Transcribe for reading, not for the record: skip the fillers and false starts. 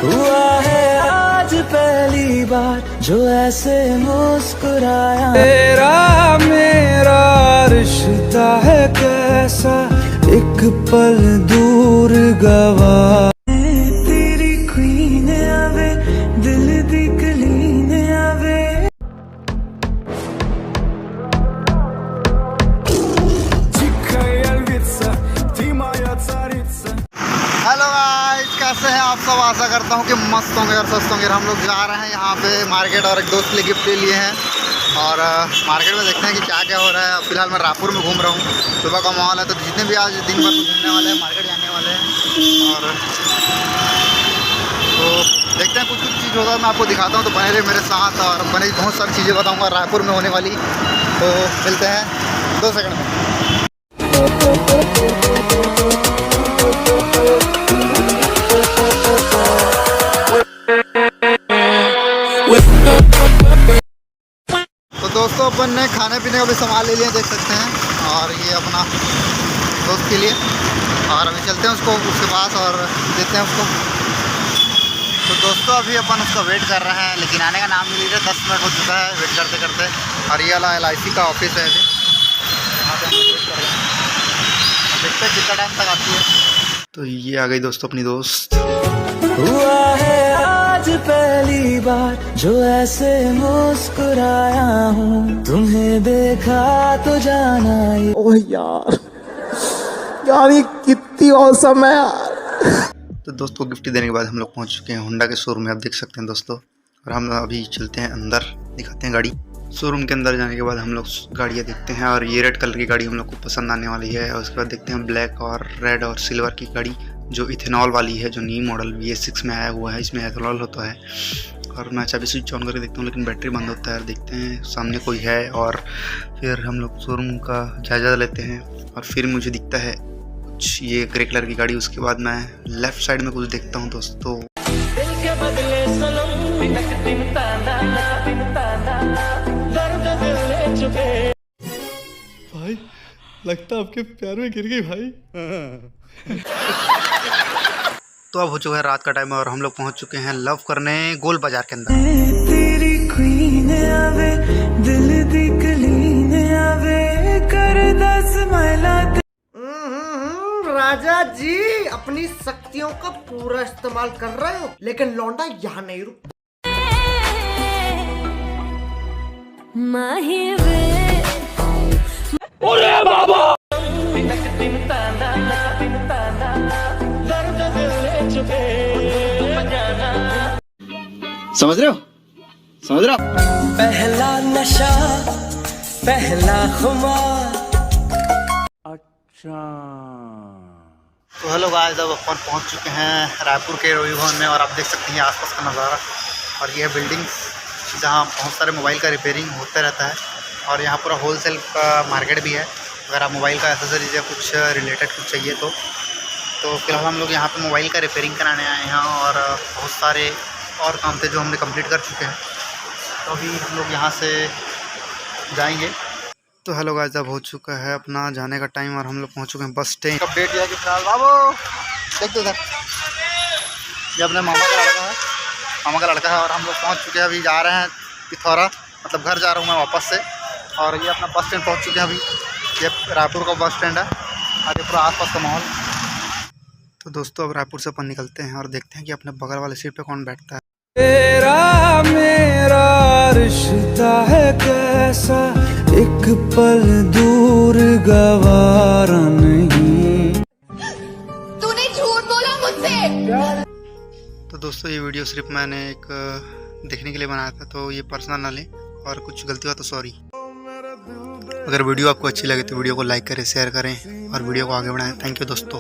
हुआ है आज पहली बार जो ऐसे मुस्कुराया, तेरा मेरा रिश्ता है कैसा एक पल दूर गवा, तेरी क्वीन आवे दिल दी कलीन आवे। हेलो गाइस, कैसे हैं आप सब। आशा करता हूँ कि मस्त होंगे और स्वस्थ होंगे। हम लोग जा रहे हैं यहाँ पे मार्केट और एक दोस्त के लिए गिफ्ट ले लिए हैं और मार्केट में देखते हैं कि क्या क्या हो रहा है। फिलहाल मैं रायपुर में घूम रहा हूँ, सुबह का माहौल है, तो जितने भी आज दिन भर में घूमने वाले हैं मार्केट जाने वाले हैं। और तो देखते हैं कुछ चीज़ होगा, मैं आपको दिखाता हूँ, तो बने रहे मेरे साथ। और बने बहुत सारी चीज़ें बताऊँगा रायपुर में होने वाली, तो मिलते हैं 2 सेकंड में। तो दोस्तों अपन ने खाने पीने का भी सामान ले लिया, देख सकते हैं। और ये अपना दोस्त के लिए, और अभी चलते हैं उसके पास और देते हैं उसको। तो दोस्तों अभी अपन उसका वेट कर रहे हैं, लेकिन आने का नाम नहीं ले रहे। 10 मिनट हो चुका है वेट करते करते। और ये वाला LIC का ऑफिस है, अभी यहाँ पे हम लोग वेट कर रहे हैं, देखते हैं कितना टाइम तक आती है। तो ये आ गई दोस्तों अपनी दोस्त। हुआ है आज पहली बार जो ऐसे मुस्कुराया हूँ, तुम्हें देखा तो जाना। ओह यार ये कितनी औसम है यार। तो दोस्त को गिफ्ट देने के बाद हम लोग पहुंच चुके हैं होंडा के शोरूम में, आप देख सकते हैं दोस्तों। और हम अभी चलते हैं अंदर, दिखाते हैं गाड़ी। शोरूम के अंदर जाने के बाद हम लोग गाड़ियाँ देखते हैं, और ये रेड कलर की गाड़ी हम लोग को पसंद आने वाली है। और उसके बाद देखते हैं ब्लैक और रेड और सिल्वर की गाड़ी, जो इथेनॉल वाली है, जो न्यू मॉडल VS6 में आया हुआ है। इसमें इथेनॉल होता है। और मैं चाबी स्विच ऑन करके देखता हूँ, लेकिन बैटरी बंद होता है। देखते हैं सामने कोई है, और फिर हम लोग शोरूम का जायजा लेते हैं। और फिर मुझे दिखता है कुछ ये ग्रे कलर की गाड़ी। उसके बाद मैं लेफ्ट साइड में कुछ देखता हूँ दोस्तों। भाई लगता आपके प्यार में गिर गई भाई। तो अब हो चुका है रात का टाइम, और हम लोग पहुंच चुके हैं लव करने गोल बाजार के अंदर। तेरी क्वीन आवे दिल दी कलीन आवे कर दस महिला। राजा जी अपनी शक्तियों का पूरा इस्तेमाल कर रहे हो, लेकिन लौंडा यहाँ नहीं रुकता। बाबा समझ रहे हो? पहला नशा पहला खुमार। अच्छा तो हेलो गाइस, अब अपन पहुंच चुके हैं रायपुर के रोई भवन में, और आप देख सकते हैं आसपास का नज़ारा। और ये है बिल्डिंग जहां बहुत सारे मोबाइल का रिपेयरिंग होता रहता है। और यहाँ पूरा होलसेल का मार्केट भी है, अगर आप मोबाइल का एसेसरीज या कुछ रिलेटेड कुछ चाहिए तो फिलहाल हम लोग यहाँ पे मोबाइल का रिपेयरिंग कराने आए हैं। और बहुत सारे और काम थे जो हमने कंप्लीट कर चुके हैं, तो अभी हम लोग यहाँ से जाएंगे। तो हेलो गाइस, अब हो चुका है अपना जाने का टाइम, और हम लोग पहुँच चुके हैं बस स्टैंड। अपडेट यह है कि फिलहाल बाबू देख दो, ये अपने मामा का लड़का है। और हम लोग पहुँच चुके हैं, अभी जा रहे हैं पिथौरा, मतलब घर जा रहा हूँ मैं वापस से। और ये अपना बस स्टैंड पहुँच चुके हैं अभी। ये रायपुर का बस स्टैंड है, और ये पूरा आसपास का माहौल। तो दोस्तों अब रायपुर से अपन निकलते हैं और देखते हैं कि अपने बगल वाले सीट पे कौन बैठता है। तेरा मेरा रिश्ता है कैसा एक पल दूर गवारा नहीं। तूने झूठ बोला मुझसे। तो दोस्तों ये वीडियो सिर्फ मैंने एक देखने के लिए बनाया था, तो ये पर्सनल ना लें, और कुछ गलती हुआ तो सॉरी। अगर वीडियो आपको अच्छी लगे तो वीडियो को लाइक करें, शेयर करें और वीडियो को आगे बढ़ाएं। थैंक यू दोस्तों।